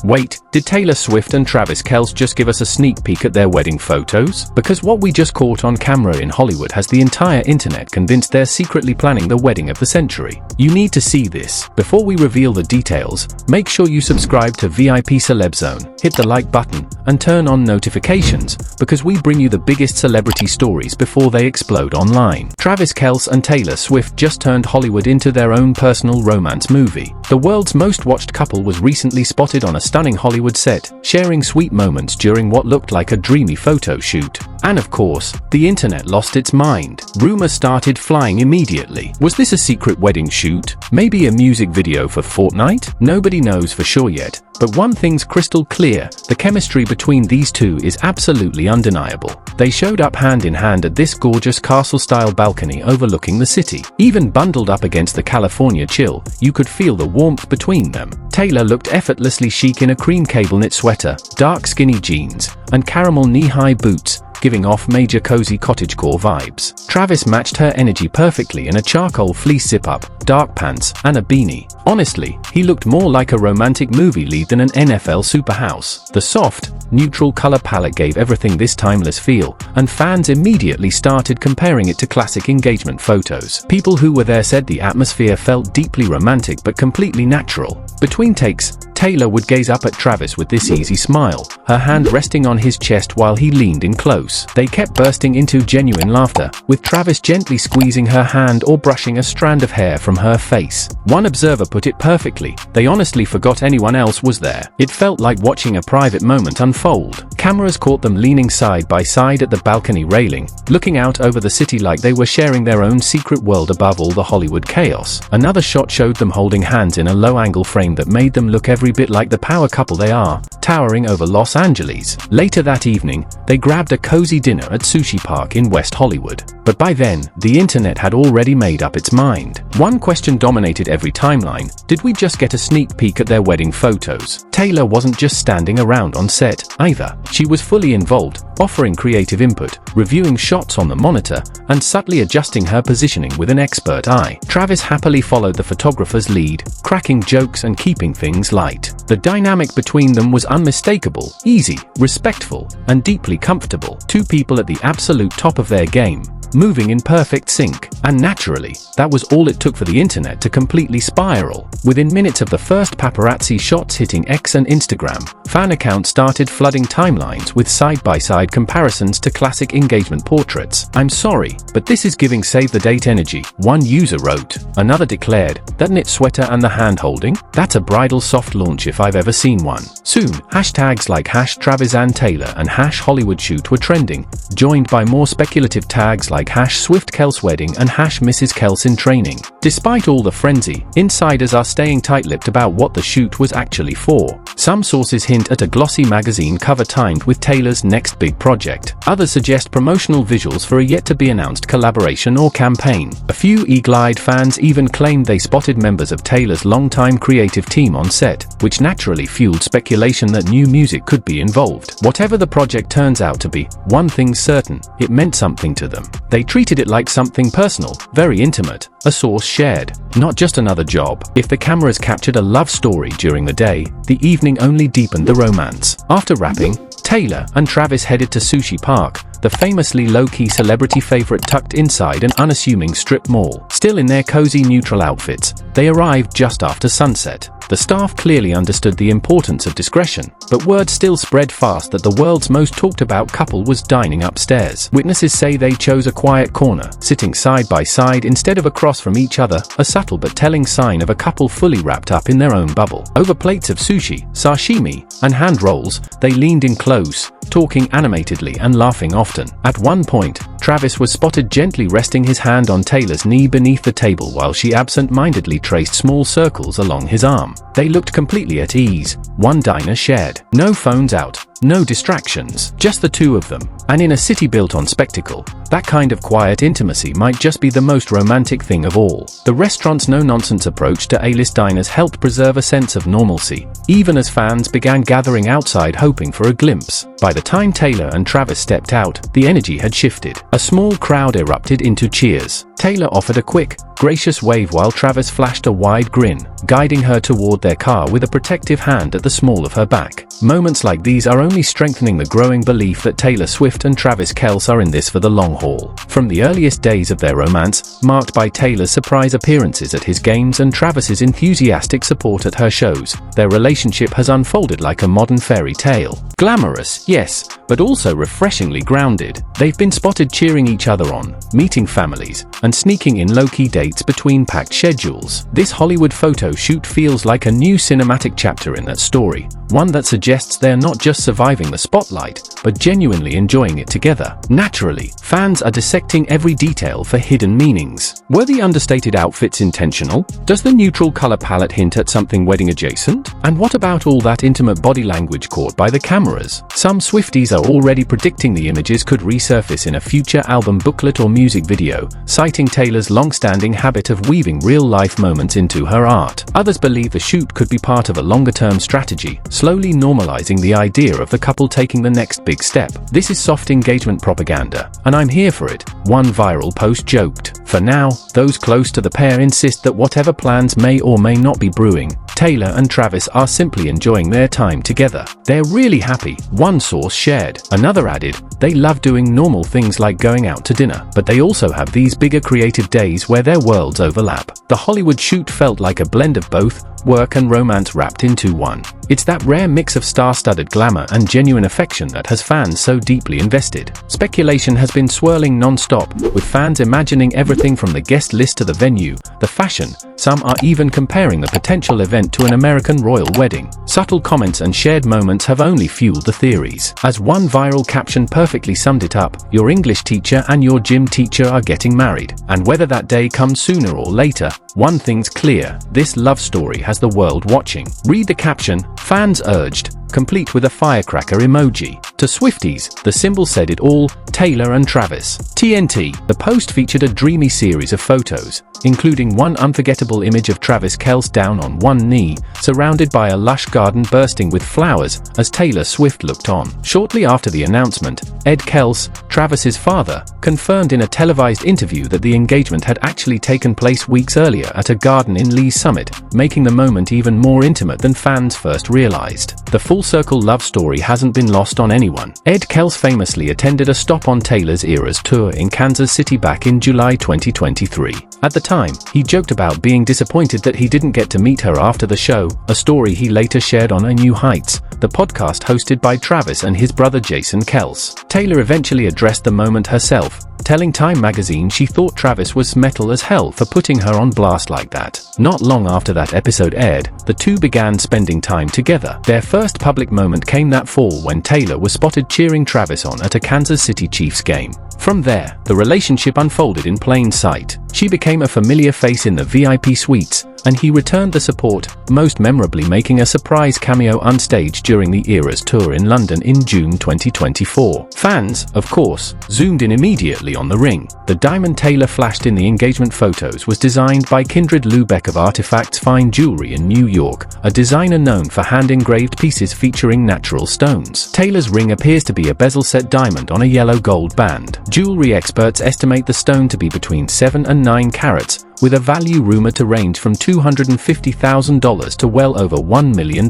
Wait, did Taylor Swift and Travis Kelce just give us a sneak peek at their wedding photos? Because what we just caught on camera in Hollywood has the entire internet convinced they're secretly planning the wedding of the century. You need to see this. Before we reveal the details, make sure you subscribe to VIP Celeb Zone, hit the like button, and turn on notifications, because we bring you the biggest celebrity stories before they explode online. Travis Kelce and Taylor Swift just turned Hollywood into their own personal romance movie. The world's most watched couple was recently spotted on a stunning Hollywood set, sharing sweet moments during what looked like a dreamy photo shoot. And of course, the internet lost its mind. Rumors started flying immediately. Was this a secret wedding shoot? Maybe a music video for Fortnite? Nobody knows for sure yet. But one thing's crystal clear, the chemistry between these two is absolutely undeniable. They showed up hand in hand at this gorgeous castle-style balcony overlooking the city. Even bundled up against the California chill, you could feel the warmth between them. Taylor looked effortlessly chic in a cream cable knit sweater, dark skinny jeans, and caramel knee-high boots, giving off major cozy cottagecore vibes. Travis matched her energy perfectly in a charcoal fleece zip-up, dark pants, and a beanie. Honestly, he looked more like a romantic movie lead than an NFL superhouse. The soft, neutral color palette gave everything this timeless feel, and fans immediately started comparing it to classic engagement photos. People who were there said the atmosphere felt deeply romantic but completely natural. Between takes, Taylor would gaze up at Travis with this easy smile, her hand resting on his chest while he leaned in close. They kept bursting into genuine laughter, with Travis gently squeezing her hand or brushing a strand of hair from her face. One observer put it perfectly, they honestly forgot anyone else was there. It felt like watching a private moment unfold. Cameras caught them leaning side by side at the balcony railing, looking out over the city like they were sharing their own secret world above all the Hollywood chaos. Another shot showed them holding hands in a low-angle frame that made them look every bit like the power couple they are, towering over Los Angeles. Later that evening, they grabbed a cozy dinner at Sushi Park in West Hollywood. But by then, the internet had already made up its mind. One question dominated every timeline: did we just get a sneak peek at their wedding photos? Taylor wasn't just standing around on set, either. She was fully involved, offering creative input, reviewing shots on the monitor, and subtly adjusting her positioning with an expert eye. Travis happily followed the photographer's lead, cracking jokes and keeping things light. The dynamic between them was unmistakable, easy, respectful, and deeply comfortable. Two people at the absolute top of their game, moving in perfect sync. And naturally, that was all it took for the internet to completely spiral. Within minutes of the first paparazzi shots hitting X and Instagram, fan accounts started flooding timelines with side-by-side comparisons to classic engagement portraits. "I'm sorry, but this is giving save the date energy," one user wrote. Another declared, "That knit sweater and the hand-holding? That's a bridal soft launch if I've ever seen one." Soon, hashtags like #TravisandTaylor and #HollywoodShoot were trending, joined by more speculative tags like #SwiftKelceWedding and #Mrs. Kelce in training. Despite all the frenzy, insiders are staying tight-lipped about what the shoot was actually for. Some sources hint at a glossy magazine cover timed with Taylor's next big project. Others suggest promotional visuals for a yet-to-be-announced collaboration or campaign. A few eagle-eyed fans even claimed they spotted members of Taylor's longtime creative team on set, which naturally fueled speculation that new music could be involved. Whatever the project turns out to be, one thing's certain: it meant something to them. They treated it like something personal, very intimate, a source shared, not just another job. If the cameras captured a love story during the day, the evening only deepened the romance. After wrapping, Taylor and Travis headed to Sushi Park, the famously low-key celebrity favorite tucked inside an unassuming strip mall. Still in their cozy neutral outfits, they arrived just after sunset. The staff clearly understood the importance of discretion, but word still spread fast that the world's most talked-about couple was dining upstairs. Witnesses say they chose a quiet corner, sitting side by side instead of across from each other, a subtle but telling sign of a couple fully wrapped up in their own bubble. Over plates of sushi, sashimi, and hand rolls, they leaned in close, talking animatedly and laughing often. At one point, Travis was spotted gently resting his hand on Taylor's knee beneath the table while she absent-mindedly traced small circles along his arm. They looked completely at ease, one diner shared. No phones out, no distractions, just the two of them. And in a city built on spectacle, that kind of quiet intimacy might just be the most romantic thing of all. The restaurant's no-nonsense approach to A-list diners helped preserve a sense of normalcy, even as fans began gathering outside hoping for a glimpse. By the time Taylor and Travis stepped out, the energy had shifted. A small crowd erupted into cheers, Taylor offered a quick, gracious wave while Travis flashed a wide grin, guiding her toward their car with a protective hand at the small of her back. Moments like these are only strengthening the growing belief that Taylor Swift and Travis Kelce are in this for the long haul. From the earliest days of their romance, marked by Taylor's surprise appearances at his games and Travis's enthusiastic support at her shows, their relationship has unfolded like a modern fairy tale. Glamorous, yes, but also refreshingly grounded. They've been spotted cheering each other on, meeting families, and sneaking in low-key dates between packed schedules. This Hollywood photo shoot feels like a new cinematic chapter in that story, one that suggests they're not just surviving the spotlight, but genuinely enjoying it together. Naturally, fans are dissecting every detail for hidden meanings. Were the understated outfits intentional? Does the neutral color palette hint at something wedding adjacent? And what about all that intimate body language caught by the cameras? Some Swifties are already predicting the images could resurface in a future album booklet or music video, citing Taylor's long-standing habit of weaving real-life moments into her art. Others believe the shoot could be part of a longer-term strategy, slowly normalizing the idea of the couple taking the next big step. This is soft engagement propaganda, and I'm here for it, one viral post joked. For now, those close to the pair insist that whatever plans may or may not be brewing, Taylor and Travis are simply enjoying their time together. They're really happy, one source shared. Another added, they love doing normal things like going out to dinner, but they also have these bigger creative days where their worlds overlap. The Hollywood shoot felt like a blend of both work and romance wrapped into one. It's that rare mix of star-studded glamour and genuine affection that has fans so deeply invested. Speculation has been swirling non-stop, with fans imagining everything from the guest list to the venue, the fashion. Some are even comparing the potential event to an American royal wedding. Subtle comments and shared moments have only fueled the theories. As one viral caption perfectly summed it up, your English teacher and your gym teacher are getting married. And whether that day comes sooner or later, one thing's clear, this love story has the world watching. Read the caption, fans urged, complete with a firecracker emoji. To Swifties, the symbol said it all, Taylor and Travis. TNT. The post featured a dreamy series of photos, including one unforgettable image of Travis Kelce down on one knee, surrounded by a lush garden bursting with flowers, as Taylor Swift looked on. Shortly after the announcement, Ed Kelce, Travis's father, confirmed in a televised interview that the engagement had actually taken place weeks earlier at a garden in Lee's Summit, making the moment even more intimate than fans first realized. The full-circle love story hasn't been lost on anyone. Ed Kelce famously attended a stop on Taylor's Eras tour in Kansas City back in July 2023. At the time, he joked about being disappointed that he didn't get to meet her after the show, a story he later shared on A New Heights, the podcast hosted by Travis and his brother Jason Kelce. Taylor eventually addressed the moment herself, telling Time magazine she thought Travis was metal as hell for putting her on blast like that. Not long after that episode aired, the two began spending time together. Their first public moment came that fall when Taylor was spotted cheering Travis on at a Kansas City Chiefs game. From there, the relationship unfolded in plain sight. She became a familiar face in the VIP suites, and he returned the support, most memorably making a surprise cameo onstage during the Eras tour in London in June 2024. Fans, of course, zoomed in immediately on the ring. The diamond Taylor flashed in the engagement photos was designed by Kindred Lubeck of Artifacts Fine Jewelry in New York, a designer known for hand-engraved pieces featuring natural stones. Taylor's ring appears to be a bezel-set diamond on a yellow-gold band. Jewelry experts estimate the stone to be between 7 and 9 carats, with a value rumored to range from $250,000 to well over $1 million.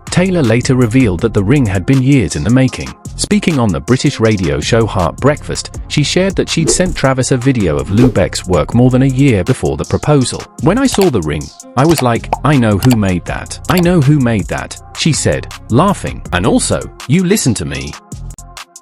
Taylor later revealed that the ring had been years in the making. Speaking on the British radio show Heart Breakfast, she shared that she'd sent Travis a video of Lubeck's work more than a year before the proposal. "When I saw the ring, I was like, I know who made that. I know who made that," she said, laughing. "And also, you listen to me."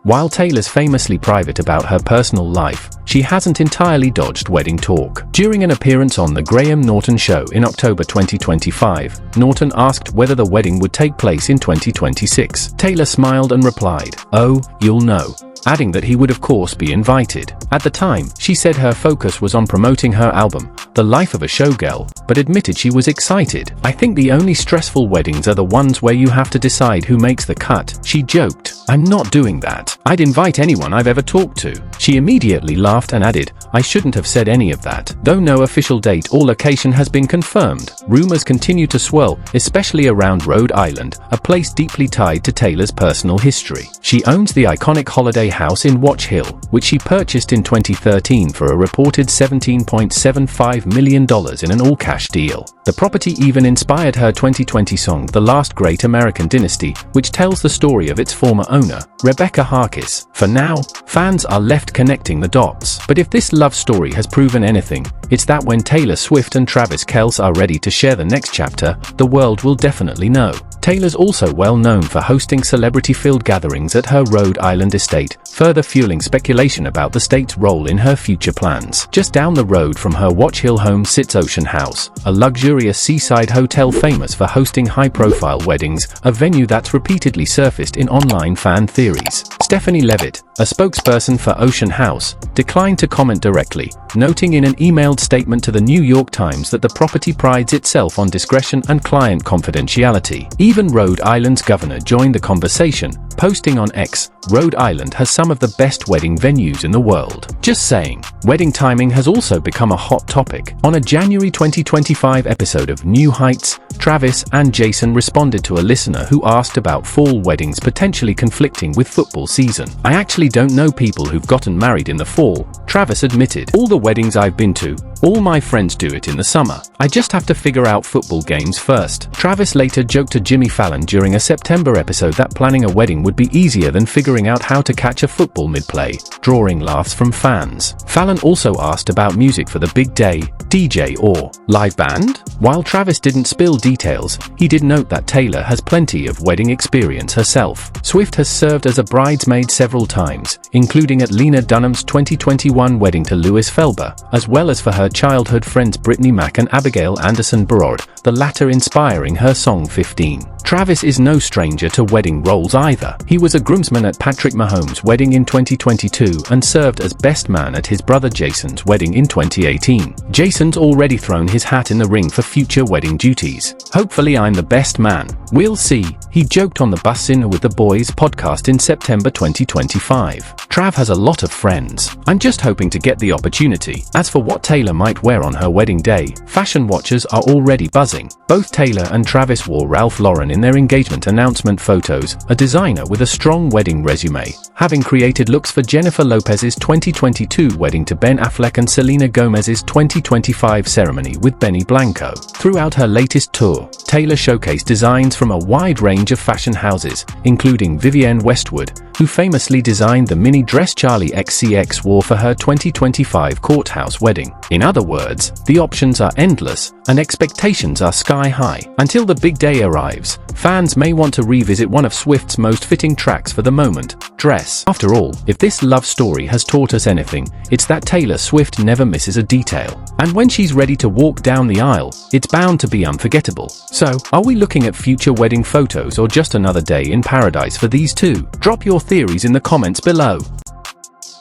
While Taylor's famously private about her personal life, she hasn't entirely dodged wedding talk. During an appearance on The Graham Norton Show in October 2025, Norton asked whether the wedding would take place in 2026. Taylor smiled and replied, "Oh, you'll know," adding that he would of course be invited. At the time, she said her focus was on promoting her album, The Life of a Showgirl, but admitted she was excited. "I think the only stressful weddings are the ones where you have to decide who makes the cut," she joked. I'm not doing that. I'd invite anyone I've ever talked to." She immediately laughed and added, "I shouldn't have said any of that." Though no official date or location has been confirmed, rumors continue to swirl, especially around Rhode Island, a place deeply tied to Taylor's personal history. She owns the iconic holiday house in Watch Hill, which she purchased in 2013 for a reported $17.75 million in an all-cash deal. The property even inspired her 2020 song The Last Great American Dynasty, which tells the story of its former owner, Rebecca Harkis. For now, fans are left connecting the dots. But if this love story has proven anything, it's that when Taylor Swift and Travis Kelce are ready to share the next chapter, the world will definitely know. Taylor's also well known for hosting celebrity-filled gatherings at her Rhode Island estate, further fueling speculation about the state's role in her future plans. Just down the road from her Watch Hill home sits Ocean House, a luxurious seaside hotel famous for hosting high-profile weddings, a venue that's repeatedly surfaced in online fan theories. Stephanie Levitt, a spokesperson for Ocean House, declined to comment directly, noting in an emailed statement to the New York Times that the property prides itself on discretion and client confidentiality. Even Rhode Island's governor joined the conversation, posting on X, "Rhode Island has some of the best wedding venues in the world." Just saying. Wedding timing has also become a hot topic. On a January 2025 episode of New Heights, Travis and Jason responded to a listener who asked about fall weddings potentially conflicting with football season. "I actually don't know people who've gotten married in the fall," Travis admitted. "All the weddings I've been to, all my friends do it in the summer. I just have to figure out football games first." Travis later joked to Jimmy Fallon during a September episode that planning a wedding would be easier than figuring out how to catch a football mid-play, drawing laughs from fans. Fallon also asked about music for the big day, DJ or live band? While Travis didn't spill details, he did note that Taylor has plenty of wedding experience herself. Swift has served as a bridesmaid several times, including at Lena Dunham's 2021 wedding to Louis Felber, as well as for her childhood friends Brittany Mac and Abigail Anderson Barod, the latter inspiring her song 15. Travis is no stranger to wedding roles either. He was a groomsman at Patrick Mahomes' wedding in 2022 and served as best man at his brother Jason's wedding in 2018. Jason's already thrown his hat in the ring for future wedding duties. "Hopefully I'm the best man. We'll see," he joked on the Bus In With the Boys podcast in September 2025. Trav has a lot of friends. "I'm just hoping to get the opportunity." As for what Taylor might wear on her wedding day, fashion watchers are already buzzing. Both Taylor and Travis wore Ralph Lauren in their engagement announcement photos, a designer with a strong wedding resume, having created looks for Jennifer Lopez's 2022 wedding to Ben Affleck and Selena Gomez's 2025 ceremony with Benny Blanco. Throughout her latest tour, Taylor showcased designs from a wide range of fashion houses, including Vivienne Westwood, who famously designed the mini dress Charli XCX wore for her 2025 courthouse wedding. In other words, the options are endless, and expectations are sky high. Until the big day arrives, fans may want to revisit one of Swift's most fitting tracks for the moment, Dress. After all, if this love story has taught us anything, it's that Taylor Swift never misses a detail. And when she's ready to walk down the aisle, it's bound to be unforgettable. So, are we looking at future wedding photos or just another day in paradise for these two? Drop your theories in the comments below.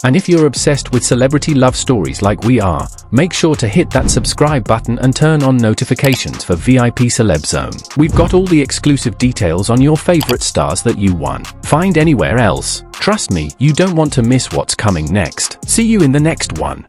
And if you're obsessed with celebrity love stories like we are, make sure to hit that subscribe button and turn on notifications for VIP Celeb Zone. We've got all the exclusive details on your favorite stars that you won't find anywhere else. Trust me, you don't want to miss what's coming next. See you in the next one.